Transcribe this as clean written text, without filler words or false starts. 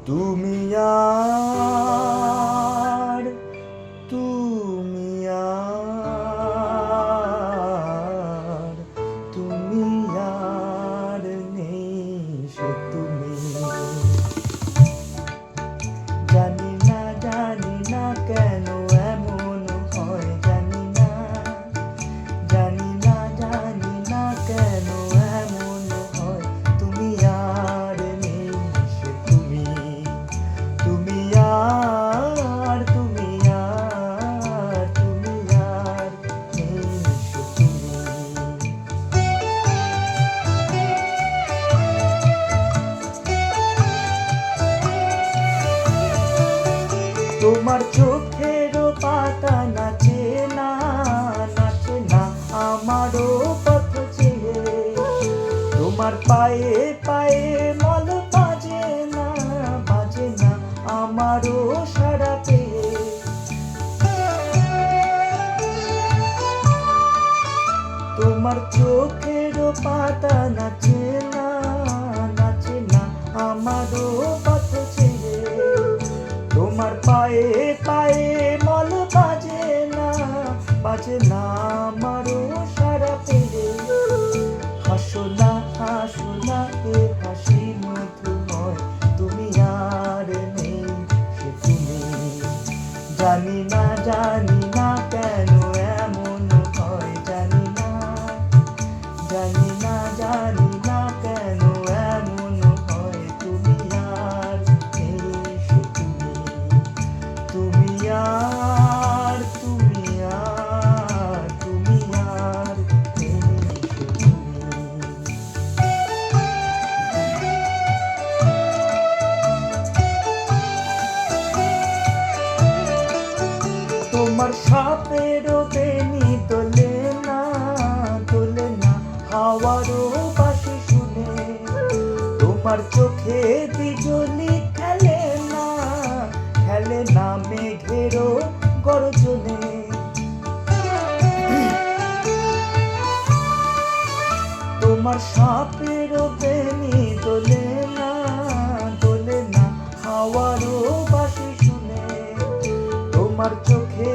তুমি আর তুমি আর তুমি আর নেই সে তুমি। জানি না কেন এমন হয়, জানি না কেন এমন হয়। তুমি আর নেই সে তুমি। তুমি আর নেই সে তুমি। তোমার চোখেরও পাতা নাচে না আমারও পথ চেয়ে। তোমার পায়ে পায়ে মল বাজে না আমারও সাড়া পেয়ে। তোমার চোখেরও পাতা নাচে না আমারও পথ চেয়ে। তোমার পায়ে পায়ে মল বাজে না আমারও সাড়া পেয়ে। হাসো না এ হাসি মধুময়, তুমি আর নেই সে তুমি। জানি না কেন এমন হয়, জানি না কেন এমন হয়। তুমি আর নেই সে তুমি। তুমি আর নেই সে তুমি। তোমার সাপেরও বেনি তোলে না হাওয়ারও বাঁশি শুনে। তোমার চোখে বিজলি খেলে না মেঘেরও গর্জনে। তোমার সাপেরও বেনি তোলে না হাওয়ারও বাঁশি শুনে। তোমার চোখে